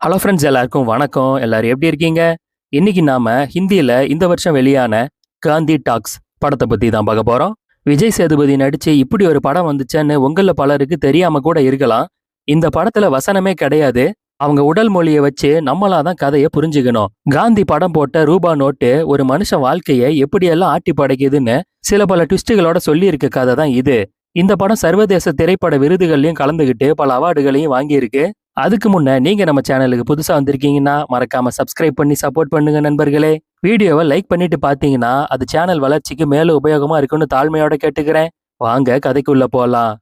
Hello friends, எல்லாருக்கும் வணக்கம். எல்லாரும் எப்படி இருக்கீங்க? இன்னைக்கு நாம ஹிந்தியில இந்த வருஷம் வெளியான காந்தி டாக்ஸ் படத்தை பத்தி தான் பார்க்க போறோம். விஜய் சேதுபதி நடிச்சு இப்படி ஒரு படம் வந்துச்சேன்னு உங்கள பலருக்கு தெரியாம கூட இருக்கலாம். இந்த படத்துல வசனமே கிடையாது. அவங்க உடல் மொழியை வச்சு நம்மளா தான் கதையை புரிஞ்சுக்கணும். காந்தி படம் போட்ட ரூபா நோட்டு ஒரு மனுஷன் வாழ்க்கையை எப்படியெல்லாம் ஆட்டி படைக்குதுன்னு சில பல ட்விஸ்டுகளோட சொல்லி இருக்க கதை தான் இது. இந்த படம் சர்வதேச திரைப்பட விருதுகள்லயும் கலந்துகிட்டு பல அவார்டுகளையும் வாங்கியிருக்கு. அதுக்கு முன்ன நீங்க நம்ம சேனலுக்கு புதுசா வந்திருக்கீங்கன்னா மறக்காம சப்ஸ்கிரைப் பண்ணி சப்போர்ட் பண்ணுங்க நண்பர்களே. வீடியோவை லைக் பண்ணிட்டு பாத்தீங்கன்னா அது சேனல் வளர்ச்சிக்கு மேலும் உபயோகமா இருக்குன்னு தாழ்மையோட கேட்டுக்கிறேன். வாங்க கதைக்குள்ள போலாம்.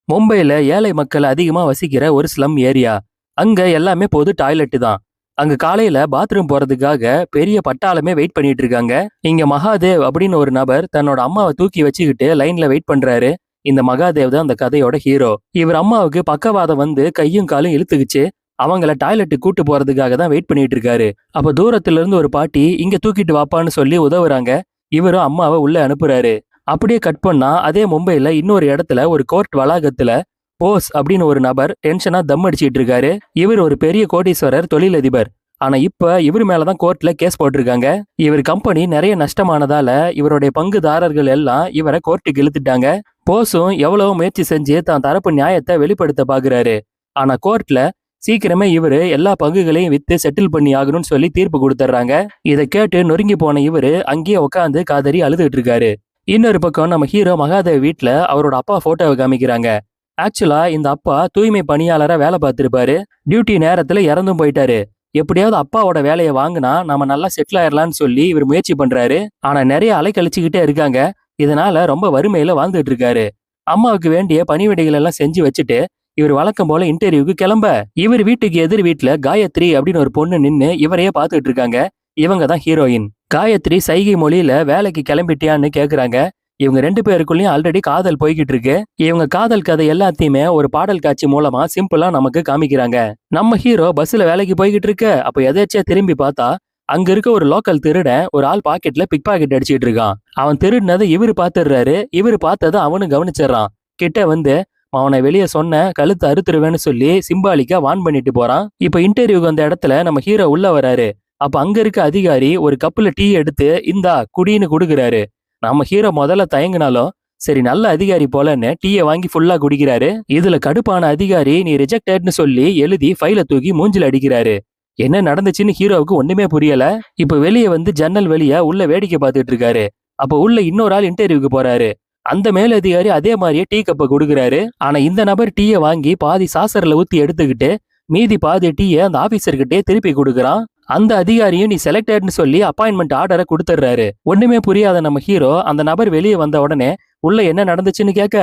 மும்பைல ஏழை மக்கள் அதிகமா வசிக்கிற ஒரு ஸ்லம் ஏரியா. அங்க எல்லாமே பொது டாய்லெட் தான். அங்க காலையில பாத்ரூம் போறதுக்காக பெரிய பட்டாளமே வெயிட் பண்ணிட்டு இருக்காங்க. இங்க மகாதேவ் அப்படின்னு ஒரு நபர் தன்னோட அம்மாவை தூக்கி வச்சுக்கிட்டு லைன்ல வெயிட் பண்றாரு. இந்த மகாதேவ் தான் அந்த கதையோட ஹீரோ. இவர் அம்மாவுக்கு பக்கவாதம் வந்து கையும் காலும் இழுத்துக்குச்சு. அவங்கள டாய்லெட்டுக்கு கூட்டு போறதுக்காக தான் வெயிட் பண்ணிட்டு இருக்காரு. அப்ப தூரத்துல இருந்து ஒரு பாட்டி இங்க தூக்கிட்டு வாப்பான்னு சொல்லி உதவுறாங்க. இவரும் அம்மாவை உள்ள அனுப்புறாரு. அப்படியே கட் பண்ணா அதே மும்பைல இன்னொரு இடத்துல ஒரு கோர்ட் வளாகத்துல போஸ் அப்படின்னு ஒரு நபர் டென்ஷனா தம் அடிச்சிட்டு இருக்காரு. இவர் ஒரு பெரிய கோடீஸ்வரர் தொழிலதிபர். ஆனா இப்ப இவர் மேலதான் கோர்ட்ல கேஸ் போட்டிருக்காங்க. இவர் கம்பெனி நிறைய நஷ்டமானதால இவருடைய பங்குதாரர்கள் எல்லாம் இவரை கோர்ட்டுக்கு இழுத்துட்டாங்க. போஸும் எவ்வளவு முயற்சி செஞ்சு தான் தரப்பு நியாயத்தை வெளிப்படுத்த பாக்குறாரு. ஆனா கோர்ட்ல சீக்கிரமே இவரு எல்லா பங்குகளையும் வித்து செட்டில் பண்ணி ஆகணும்னு சொல்லி தீர்ப்பு கொடுத்துட்றாங்க. இதை கேட்டு நொறுங்கி போன இவரு அங்கேயே உட்காந்து காதறி அழுதுகிட்டு இருக்காரு. இன்னொரு பக்கம் நம்ம ஹீரோ மகாதேவ் வீட்டுல அவரோட அப்பா போட்டோவை காமிக்கிறாங்க. ஆக்சுவலா இந்த அப்பா தூய்மை பணியாளரா வேலை பார்த்திருப்பாரு. டியூட்டி நேரத்துல இறந்தும் போயிட்டாரு. எப்படியாவது அப்பாவோட வேலையை வாங்கினா நாம நல்லா செட்டில் ஆயிடலாம்னு சொல்லி இவர் முயற்சி பண்றாரு. ஆனா நிறைய அலைக்கழிச்சுக்கிட்டே இருக்காங்க. இதனால ரொம்ப வறுமையில வாழ்ந்துட்டு இருக்காரு. அம்மாவுக்கு வேண்டிய பணிவிடைகள் எல்லாம் செஞ்சு வச்சுட்டு இவர் வழக்கம் போல இன்டர்வியூக்கு கிளம்ப, இவர் வீட்டுக்கு எதிர் வீட்டுல காயத்ரி அப்படின்னு ஒரு பொண்ணு நின்னு இவரையே பார்த்துட்டு இருக்காங்க. இவங்க தான் ஹீரோயின். காயத்ரி சைகை மொழியில வேலைக்கு கிளம்பிட்டியான்னு கேக்குறாங்க. இவங்க ரெண்டு பேருக்குள்ளயும் ஆல்ரெடி காதல் போய்கிட்டு இருக்கு. இவங்க காதல் கதை எல்லாத்தையுமே ஒரு பாடல் காட்சி மூலமா சிம்பிளா நமக்கு காமிக்கிறாங்க. நம்ம ஹீரோ பஸ்ல வேலைக்கு போய்கிட்டு இருக்கு. அப்ப எதாச்சியா திரும்பி பார்த்தா அங்க இருக்க ஒரு லோக்கல் திருடன் ஒரு ஆள் பாக்கெட்ல பிக் பாக்கெட் அடிச்சிட்டு இருக்கான். அவன் திருடினதை இவரு பாத்துடுறாரு. இவரு பார்த்ததை அவனு கவனிச்சிடறான். கிட்ட வந்து அவனை வெளியே சொன்ன கழுத்து அறுத்துருவேன்னு சொல்லி சிம்பாலிக்கா வான் பண்ணிட்டு போறான். இப்ப இன்டர்வியூக்கு அந்த இடத்துல நம்ம ஹீரோ உள்ள வராரு. அப்ப அங்க இருக்க அதிகாரி ஒரு கப்புல டீ எடுத்து இந்தா குடின்னு குடுக்குறாரு. நம்ம ஹீரோ முதல்ல தயங்கினாலும் சரி நல்ல அதிகாரி போலன்னு டீயை வாங்கி ஃபுல்லா குடிக்கிறாரு. இதுல கடுப்பான அதிகாரி நீ ரிஜெக்டட்னு சொல்லி எழுதி ஃபைலை தூக்கி மூஞ்சில அடிக்கிறாரு. என்ன நடந்துச்சுன்னு ஹீரோவுக்கு ஒண்ணுமே புரியல. இப்ப வெளியே வந்து ஜன்னல் வழியா உள்ள வேடிக்கை பார்த்துட்டு இருக்காரு. அப்ப உள்ள இன்னொரு ஆள் இன்டர்வியூக்கு போறாரு. அந்த மேலதிகாரி அதே மாதிரியே டீ கப்பை கொடுக்குறாரு. ஆனா இந்த நபர் டீயை வாங்கி பாதி சாசர்ல ஊத்தி எடுத்துக்கிட்டு மீதி பாதி டீயை அந்த ஆபீசர்கிட்டே திருப்பி கொடுக்குறான். அந்த அதிகாரியும் நீ செலக்டட்னு சொல்லி அப்பாயின்மெண்ட் ஆர்டரை கொடுத்துட்றாரு. ஒண்ணுமே புரியாத நம்ம ஹீரோ அந்த நபர் வெளியே வந்த உடனே உள்ள என்ன நடந்துச்சுன்னு கேட்க,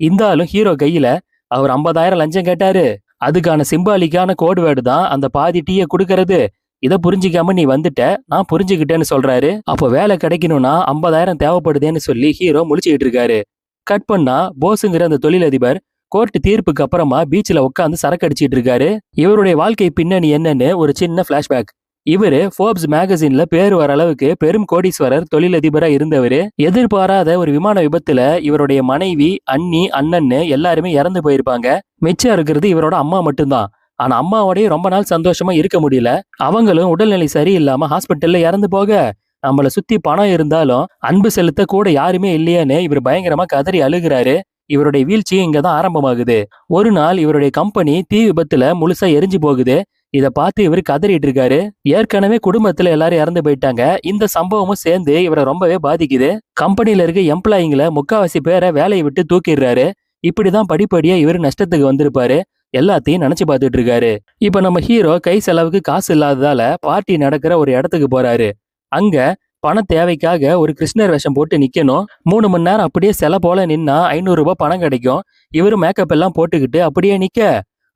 இந்த ஆளும் ஹீரோ கையில அவர் 50,000 லஞ்சம் கேட்டாரு. அதுக்கான சிம்பாலிக்கான கோட் வேர்டு தான் அந்த பாதி டீயை கொடுக்கறது. இதை புரிஞ்சிக்காம நீ வந்துட்ட, நான் புரிஞ்சுக்கிட்டேன்னு சொல்றாரு. அப்போ வேலை கிடைக்கணும்னா 50,000 தேவைப்படுதேன்னு சொல்லி ஹீரோ முழிச்சுக்கிட்டு இருக்காரு. கட் பண்ணா போஸுங்கிற அந்த தொழிலதிபர் கோர்ட் தீர்ப்புக்கு அப்புறமா பீச்சில் உட்காந்து சரக்கு அடிச்சிட்டு இருக்காரு. இவருடைய வாழ்க்கை பின்னணி என்னன்னு ஒரு சின்ன பிளாஷ்பேக். இவரு ஃபோர்ப்ஸ் மேகசின்ல பேர் வர அளவுக்கு பெரும் கோடீஸ்வரர் தொழிலதிபரா இருந்தவரு. எதிர்பாராத ஒரு விமான விபத்துல இவருடைய மனைவி, அண்ணி, அண்ணன்னு எல்லாருமே இறந்து போயிருப்பாங்க. மிச்சம் இருக்கிறது இவரோட அம்மா மட்டும்தான். ஆனா அம்மாவோடய ரொம்ப நாள் சந்தோஷமா இருக்க முடியல. அவங்களும் உடல்நிலை சரியில்லாம ஹாஸ்பிட்டல்ல இறந்து போக, நம்மள சுத்தி பணம் இருந்தாலும் அன்பு செலுத்த கூட யாருமே இல்லையேன்னு இவர் பயங்கரமா கதறி அழுகிறாரு. இவருடைய வீழ்ச்சி இங்கதான் ஆரம்பமாகுது. ஒரு நாள் இவருடைய கம்பெனி தீ விபத்துல முழுசா எரிஞ்சு போகுது. இத பார்த்து இவர் கதறிட்டு இருக்காரு. ஏற்கனவே குடும்பத்துல எல்லாரும் இறந்து போயிட்டாங்க. இந்த சம்பவமும் சேர்ந்து இவரை ரொம்பவே பாதிக்குது. கம்பெனில இருக்க எம்ப்ளாயிங்களை முக்காவாசி பேரை வேலையை விட்டு தூக்கிடுறாரு. இப்படிதான் படிப்படியா இவர் நஷ்டத்துக்கு வந்திருப்பாரு. எல்லாத்தையும் நினைச்சு பார்த்துட்டு இருக்காரு. இப்ப நம்ம ஹீரோ கை செலவுக்கு காசு இல்லாததால பார்ட்டி நடக்கிற ஒரு இடத்துக்கு போறாரு. அங்க பண தேவைக்காக ஒரு கிருஷ்ணர் வேஷம் போட்டு நிக்கணும். 3 மணி நேரம் அப்படியே சில போல நின்னா 500 ரூபாய் பணம் கிடைக்கும். இவரு மேக்கப் எல்லாம் போட்டுக்கிட்டு அப்படியே நிக்க,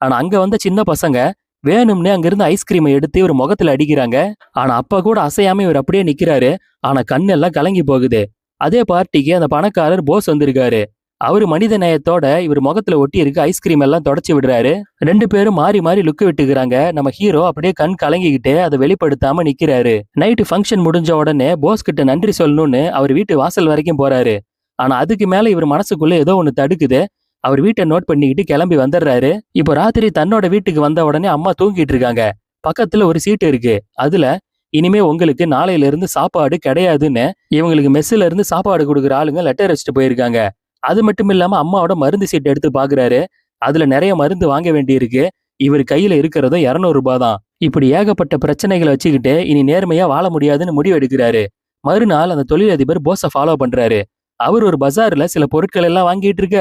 ஆனா அங்க வந்த சின்ன பசங்க வேணும்னே அங்கிருந்து ஐஸ்கிரீமை எடுத்து இவர் முகத்துல அடிக்கிறாங்க. ஆனா அப்ப கூட அசையாம இவர் அப்படியே நிக்கிறாரு. ஆனா கண்ணெல்லாம் கலங்கி போகுது. அதே பார்ட்டிக்கு அந்த பணக்காரர் போஸ் வந்திருக்காரு. அவரு மனித நேயத்தோட இவர் முகத்துல ஒட்டி இருக்க ஐஸ்கிரீம் எல்லாம் தொடச்சி விடுறாரு. 2 பேரும் மாறி மாறி லுக்கு விட்டுக்கிறாங்க. நம்ம ஹீரோ அப்படியே கண் கலங்கிக்கிட்டு அதை வெளிப்படுத்தாம நிக்கிறாரு. நைட்டு ஃபங்க்ஷன் முடிஞ்ச உடனே போஸ் கிட்ட நன்றி சொல்லணும்னு அவர் வீட்டு வாசல் வரைக்கும் போறாரு. ஆனா அதுக்கு மேல இவர் மனசுக்குள்ள ஏதோ ஒண்ணு தடுக்குது. அவர் வீட்டை நோட் பண்ணிக்கிட்டு கிளம்பி வந்துடுறாரு. இப்போ ராத்திரி தன்னோட வீட்டுக்கு வந்த உடனே அம்மா தூங்கிட்டு இருக்காங்க. பக்கத்துல ஒரு சீட்டு இருக்கு. அதுல இனிமே உங்களுக்கு நாளையில இருந்து சாப்பாடு கிடையாதுன்னு இவங்களுக்கு மெஸ்ல இருந்து சாப்பாடு கொடுக்குற ஆளுங்க லெட்டர் வச்சுட்டு போயிருக்காங்க. அது மட்டும் இல்லாம அம்மாவோட மருந்து சீட் எடுத்து பாக்குறாரு. அதுல நிறைய மருந்து வாங்க வேண்டியிருக்கு. இவர் கையில இருக்கிறதும் 200 ரூபாய் தான். இப்படி ஏகப்பட்ட பிரச்சனைகளை வச்சுக்கிட்டு இனி நேர்மையா வாழ முடியாதுன்னு முடிவு எடுக்கிறாரு. மறுநாள் அந்த தொழிலதிபர் போஸை ஃபாலோ பண்றாரு. அவர் ஒரு பஜார்ல சில பொருட்கள் எல்லாம் வாங்கிட்டு இருக்க,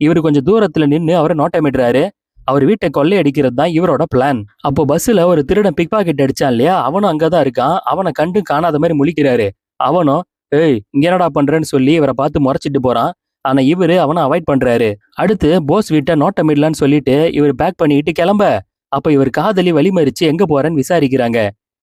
இவரு கொஞ்சம் தூரத்துல நின்னு அவரை நோட்டமிடுறாரு. அவர் வீட்டை கொள்ளையடிக்கிறது தான் இவரோட பிளான். அப்போ பஸ்ல ஒரு திருடன் பிக் பாக்கெட் அடிச்சான் இல்லையா, அவனும் அங்கதான் இருக்கான். அவனை கண்டு காணாத மாதிரி முழிக்கிறாரு. அவனும், ஏய் இங்க என்னடா பண்றேன்னு சொல்லி இவரை பார்த்து முறைச்சிட்டு போறான். ஆனா இவரு அவனை அவாய்ட் பண்றாரு. அடுத்து போஸ் வீட்டை நோட்டமிடலான்னு சொல்லிட்டு இவர் பேக் பண்ணிட்டு கிளம்ப, அப்ப இவர் காதலி வழிமறிச்சு எங்க போறேன்னு விசாரிக்கிறாங்க.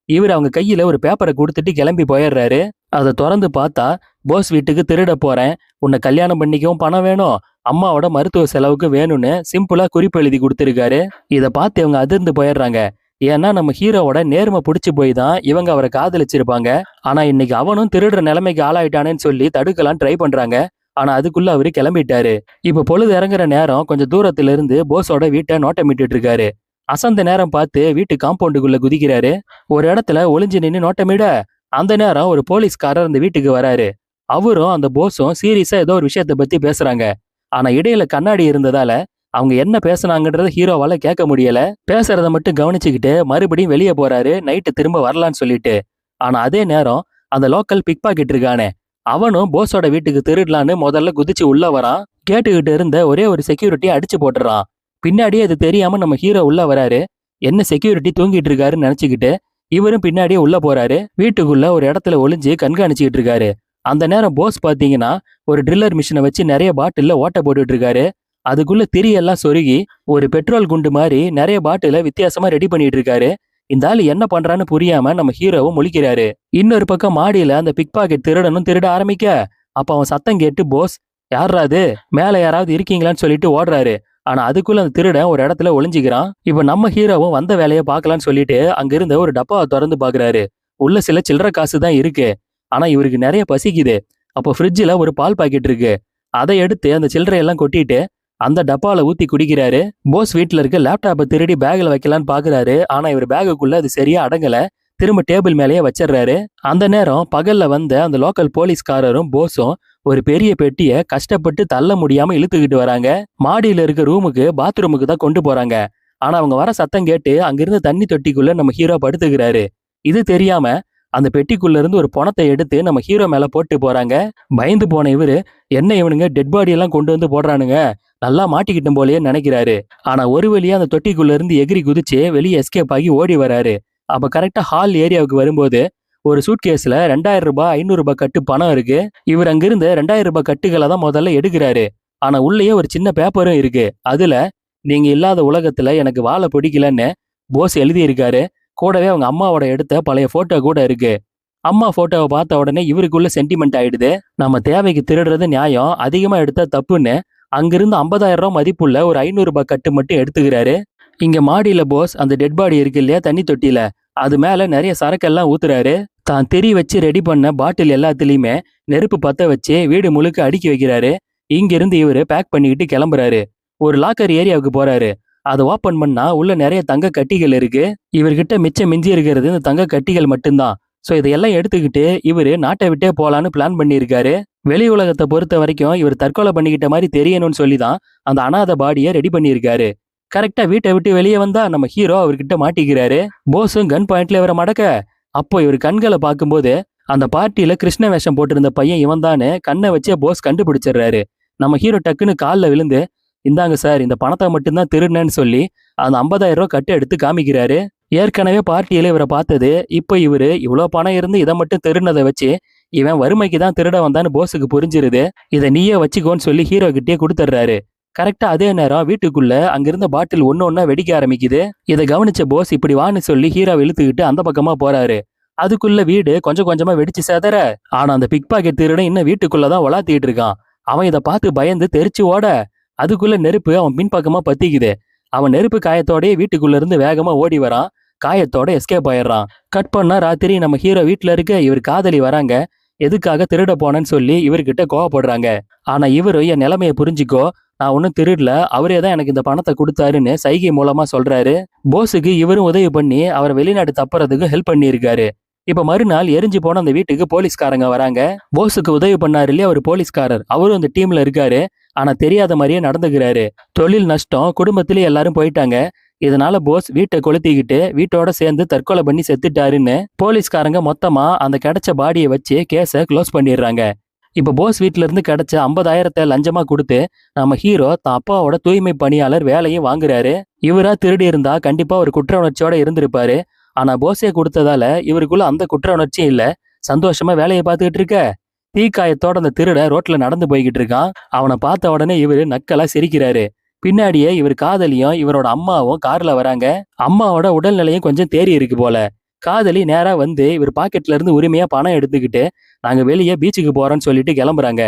இவர் அவங்க கையில ஒரு பேப்பரை கொடுத்துட்டு கிளம்பி போயிடுறாரு. அதை திறந்து பார்த்தா, போஸ் வீட்டுக்கு திருட போறேன், உன்னை கல்யாணம் பண்ணிக்கவும் பணம் வேணும், அம்மாவோட மருத்துவ செலவுக்கு வேணும்னு சிம்பிளா குறிப்பு எழுதி கொடுத்திருக்காரு. இதை பார்த்து இவங்க அதிர்ந்து போயிடுறாங்க. ஏன்னா நம்ம ஹீரோவோட நேர்மை பிடிச்சி போய் தான் இவங்க அவரை காதலிச்சிருப்பாங்க. ஆனா இன்னைக்கு அவனும் திருடுற நிலைமைக்கு ஆளாயிட்டானேன்னு சொல்லி தடுக்கலாம் ட்ரை பண்றாங்க. ஆனா அதுக்குள்ள அவரு கிளம்பிட்டாரு. இப்ப பொழுது இறங்குற நேரம் கொஞ்சம் தூரத்துல இருந்து போஸோட வீட்டை நோட்டமிட்டு இருக்காரு. அசந்த நேரம் பார்த்து வீட்டு காம்பவுண்டுக்குள்ள குதிக்கிறாரு. ஒரு இடத்துல ஒளிஞ்சு நின்று நோட்டமிட, அந்த நேரம் ஒரு போலீஸ்காரர் அந்த வீட்டுக்கு வராரு. அவரும் அந்த போஸும் சீரியஸா ஏதோ ஒரு விஷயத்த பத்தி பேசுறாங்க. ஆனா இடையில கண்ணாடி இருந்ததால அவங்க என்ன பேசுனாங்கன்றத ஹீரோவால கேட்க முடியல. பேசுறத மட்டும் கவனிச்சுக்கிட்டு மறுபடியும் வெளியே போறாரு, நைட்டு திரும்ப வரலான்னு சொல்லிட்டு. ஆனா அதே நேரம் அந்த லோக்கல் பிக் பாக்கெட் இருக்கானே, அவனும் போஸோட வீட்டுக்கு திருடலான்னு முதல்ல குதிச்சு உள்ள வரான். கேட்டுக்கிட்டு இருந்த ஒரே ஒரு செக்யூரிட்டி அடிச்சு போட்டுறான். பின்னாடியே அது தெரியாம நம்ம ஹீரோ உள்ள வராரு. என்ன செக்யூரிட்டி தூங்கிட்டு இருக்காருன்னு நினைச்சுக்கிட்டு இவரும் பின்னாடியே உள்ள போறாரு. வீட்டுக்குள்ள ஒரு இடத்துல ஒளிஞ்சு கண்காணிச்சுக்கிட்டு இருக்காரு. அந்த நேரம் போஸ் பாத்தீங்கன்னா ஒரு ட்ரில்லர் மிஷினை வச்சு நிறைய பாட்டில்ல ஓட்ட போட்டுட்டு இருக்காரு. அதுக்குள்ள திரியெல்லாம் சொருகி ஒரு பெட்ரோல் குண்டு மாதிரி நிறைய பாட்டில வித்தியாசமா ரெடி பண்ணிட்டு இருக்காரு. இந்த ஆளு என்ன பண்றான்னு புரியாம நம்ம ஹீரோவும் முழிக்கிறாரு. இன்னொரு பக்கம் மாடியில அந்த பிக் பாக்கெட் திருடனும் திருட ஆரம்பிக்க, அப்ப அவன் சத்தம் கேட்டு போஸ் யாரா அது, மேல யாராவது இருக்கீங்களான்னு சொல்லிட்டு ஓடுறாரு. ஆனா அதுக்குள்ள அந்த திருடன் ஒரு இடத்துல ஒளிஞ்சுக்கிறான். இப்ப நம்ம ஹீரோவும் வந்த வேலையை பார்க்கலான்னு சொல்லிட்டு அங்கிருந்த ஒரு டப்பாவை திறந்து பாக்குறாரு. உள்ள சில சில்லற காசு தான் இருக்கு. ஆனா இவருக்கு நிறைய பசிக்குது. அப்போ ஃப்ரிட்ஜில் ஒரு பால் பாக்கெட் இருக்கு. அதை எடுத்து அந்த சில்லறையெல்லாம் கொட்டிட்டு அந்த டப்பால ஊத்தி குடிக்கிறாரு. போஸ் வீட்டுல இருக்க லேப்டாப்பை திருடி பேக்ல வைக்கலான்னு பாக்குறாரு. ஆனா இவர் பேகுக்குள்ள அது சரியா அடங்கல. திரும்ப டேபிள் மேலேயே வச்சிடுறாரு. அந்த நேரம் பகல்ல வந்த அந்த லோக்கல் போலீஸ்காரரும் போஸும் ஒரு பெரிய பெட்டியை கஷ்டப்பட்டு தள்ள முடியாம இழுத்துக்கிட்டு வராங்க. மாடியில இருக்க ரூமுக்கு பாத்ரூமுக்கு தான் கொண்டு போறாங்க. ஆனா அவங்க வர சத்தம் கேட்டு அங்கிருந்து தண்ணி தொட்டிக்குள்ள நம்ம ஹீரோ படுத்துக்கிறாரு. இது தெரியாம அந்த பெட்டிக்குள்ள இருந்து ஒரு பணத்தை எடுத்து நம்ம ஹீரோ மேல போட்டு போறாங்க. பயந்து போன இவரு, என்ன இவனுங்க டெட் பாடி எல்லாம் கொண்டு வந்து போடுறானுங்க, நல்லா மாட்டிக்கிட்டும் போலயே நினைக்கிறாரு. ஆனா ஒரு வழியா அந்த தொட்டிக்குள்ள இருந்து எகிரி குதிச்சு வெளியே எஸ்கேப் ஆகி ஓடி வராரு. அப்ப கரெக்டா ஹால் ஏரியாவுக்கு வரும்போது ஒரு சூட்கேஸ்ல 2000 ரூபாய் 500 ரூபாய் கட்டு பணம் இருக்கு. இவர் அங்கிருந்து 2000 ரூபாய் கட்டுகளை தான் முதல்ல எடுக்கிறாரு. ஆனா உள்ளேயே ஒரு சின்ன பேப்பரும் இருக்கு. அதுல நீங்க இல்லாத உலகத்துல எனக்கு வாழ பிடிக்கலன்னு போஸ் எழுதி இருக்காரு. கூடவே அவங்க அம்மாவோட எடுத்த பழைய போட்டோ கூட இருக்கு. அம்மா போட்டோவை பார்த்த உடனே இவருக்குள்ள சென்டிமெண்ட் ஆயிடுது. நம்ம தேவைக்கு திருடுறது நியாயம், அதிகமா எடுத்தா தப்புன்னு அங்கிருந்து 50,000 ரூபாய் மதிப்புள்ள ஒரு 500 ரூபாய் கட்டு மட்டும் எடுத்துக்கிறாரு. இங்க மாடியில போஸ் அந்த டெட் பாடி இருக்கு இல்லையா தண்ணி தொட்டியில, அது மேல நிறைய சரக்கெல்லாம் ஊத்துறாரு. தான் தெரி வச்சு ரெடி பண்ண பாட்டில் எல்லாத்துலயுமே நெருப்பு பத்த வச்சு வீடு முழுக்க அடுக்கி வைக்கிறாரு. இங்கிருந்து இவரு பேக் பண்ணிக்கிட்டு கிளம்புறாரு. ஒரு லாக்கர் ஏரியாவுக்கு போறாரு. அதை ஓப்பன் பண்ணா உள்ள நிறைய தங்க கட்டிகள் இருக்கு. இவர்கிட்ட மிச்சம் மிஞ்சி இருக்கிறது இந்த தங்க கட்டிகள் மட்டும்தான். ஸோ இதையெல்லாம் எடுத்துக்கிட்டு இவரு நாட்டை விட்டே போலான்னு பிளான் பண்ணியிருக்காரு. வெளி உலகத்தை பொறுத்த வரைக்கும் இவர் தற்கொலை பண்ணிக்கிட்ட மாதிரி தெரியணும்னு சொல்லி தான் அந்த அனாதை பாடியை ரெடி பண்ணியிருக்காரு. கரெக்டா வீட்டை விட்டு வெளியே வந்தா நம்ம ஹீரோ அவர்கிட்ட மாட்டிக்கிறாரு. போஸும் கன் பாயிண்ட்ல இவரை மடக்க, அப்போ இவர் கண்களை பார்க்கும்போது அந்த பார்ட்டியில கிருஷ்ண வேஷம் போட்டிருந்த பையன் இவன் தானே கண்ணை வச்சே போஸ் கண்டுபிடிச்சிடுறாரு. நம்ம ஹீரோ டக்குன்னு காலில் விழுந்து, இந்தாங்க சார், இந்த பணத்தை மட்டும்தான் திருடுனேன்னு சொல்லி அந்த 50,000 ரூபாய் கட்டு எடுத்து காமிக்கிறாரு. ஏற்கனவே பார்ட்டியில இவரை பார்த்தது, இப்போ இவரு இவ்வளோ பணம் இருந்து இதை மட்டும் திருடினதை வச்சு இவன் வறுமைக்கு தான் திருட வந்தான்னு போஸுக்கு புரிஞ்சிருது. இதை நீயே வச்சுக்கோன்னு சொல்லி ஹீரோ கிட்டே கொடுத்துட்றாரு. கரெக்டா அதே நேரம் வீட்டுக்குள்ள அங்கிருந்த பாட்டில் ஒன்னொன்னா வெடிக்க ஆரம்பிக்குது. இதை கவனிச்ச போஸ் இப்படி வான்னு சொல்லி ஹீரோ இழுத்துக்கிட்டு அந்த பக்கமா போறாரு. அதுக்குள்ள வீடு கொஞ்சம் கொஞ்சமா வெடிச்சு சேதற, ஆனா அந்த பிக் பாக்கெட் திருடன் இன்னும் வீட்டுக்குள்ளதான் உலாத்திட்டு இருக்கான். அவன் இதை பார்த்து பயந்து தெரிச்சு ஓட, அதுக்குள்ள நெருப்பு அவன் பின்பக்கமா பத்திக்குது. அவன் நெருப்பு காயத்தோடய வீட்டுக்குள்ள இருந்து வேகமா ஓடி வரான். காயத்தோட எஸ்கேப் ஆயிடுறான். கட் பண்ணா ராத்திரி நம்ம ஹீரோ வீட்டுல இருக்க இவர் காதலி வராங்க. எதுக்காக திருட போனேன்னு சொல்லி இவர்கிட்ட கோவப்படுறாங்க. ஆனா இவரு என் நிலைமையை புரிஞ்சுக்கோ, நான் ஒன்னும் திருடல, அவரே தான் எனக்கு இந்த பணத்தை கொடுத்தாருன்னு சைகை மூலமா சொல்றாரு. போஸுக்கு இவரும் உதவி பண்ணி அவரை வெளிநாடு தப்புறதுக்கு ஹெல்ப் பண்ணியிருக்காரு. இப்ப மறுநாள் எரிஞ்சு போன அந்த வீட்டுக்கு போலீஸ்காரங்க வராங்க. போஸுக்கு உதவி பண்ணாரு இல்லையா ஒரு போலீஸ்காரர், அவரும் அந்த டீம்ல இருக்காரு. ஆனா தெரியாத மாதிரியே நடந்துக்கிறாரு. தொழில் நஷ்டம், குடும்பத்திலே எல்லாரும் போயிட்டாங்க. இதனால போஸ் வீட்டை கொளுத்திக்கிட்டு வீட்டோட சேர்ந்து தற்கொலை பண்ணி செத்துட்டாருன்னு போலீஸ்காரங்க மொத்தமா அந்த கிடைச்ச பாடியை வச்சு கேஸை க்ளோஸ் பண்ணிடுறாங்க. இப்ப போஸ் வீட்ல இருந்து கிடைச்ச 50,000 லஞ்சமா கொடுத்து நம்ம ஹீரோ தான் அப்பாவோட தூய்மை பணியாளர் வேலையும் வாங்குறாரு. இவரா திருடி இருந்தா கண்டிப்பா ஒரு குற்ற உணர்ச்சியோட இருந்திருப்பாரு. ஆனா போஸே கொடுத்ததால இவருக்குள்ள அந்த குற்ற உணர்ச்சியும் இல்ல. சந்தோஷமா வேலையை பார்த்துக்கிட்டு இருக்க தீக்காயத்தோட அந்த திருட ரோட்ல நடந்து போய்கிட்டு இருக்கான். அவனை பார்த்த உடனே இவரு நக்கலா சிரிக்கிறாரு. பின்னாடியே இவர் காதலியும் இவரோட அம்மாவும் கார்ல வராங்க. அம்மாவோட உடல்நிலையும் கொஞ்சம் தேறி இருக்கு போல. காதலி நேரா வந்து இவர் பாக்கெட்ல இருந்து உரிமையா பணம் எடுத்துக்கிட்டு நாங்க வெளியே பீச்சுக்கு போறோம்னு சொல்லிட்டு கிளம்புறாங்க.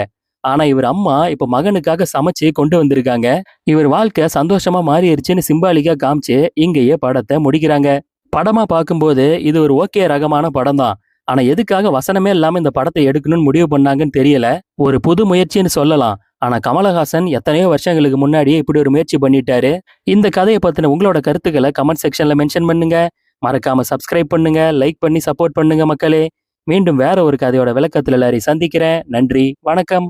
ஆனா இவர் அம்மா இப்ப மகனுக்காக சமைச்சு கொண்டு வந்திருக்காங்க. இவர் வாழ்க்கை சந்தோஷமா மாறிடுச்சுன்னு சிம்பாலிக்கா காமிச்சு இங்கேயே படத்தை முடிக்கிறாங்க. படமா பார்க்கும்போது இது ஒரு ஓகே ரகமான படம் தான். ஆனா எதுக்காக வசனமே இல்லாம இந்த படத்தை எடுக்கணும்னு முடிவு பண்ணாங்கன்னு தெரியல. ஒரு புது முயற்சின்னு சொல்லலாம். ஆனா கமலஹாசன் எத்தனையோ வருஷங்களுக்கு முன்னாடியே இப்படி ஒரு முயற்சி பண்ணிட்டாரு. இந்த கதையை பத்தின உங்களோட கருத்துக்களை கமெண்ட் செக்ஷன்ல மென்ஷன் பண்ணுங்க. மறக்காம சப்ஸ்கிரைப் பண்ணுங்க, லைக் பண்ணி சப்போர்ட் பண்ணுங்க மக்களே. மீண்டும் வேற ஒரு கதையோட விளக்கத்துல எல்லாரையும் சந்திக்கிறேன். நன்றி, வணக்கம்.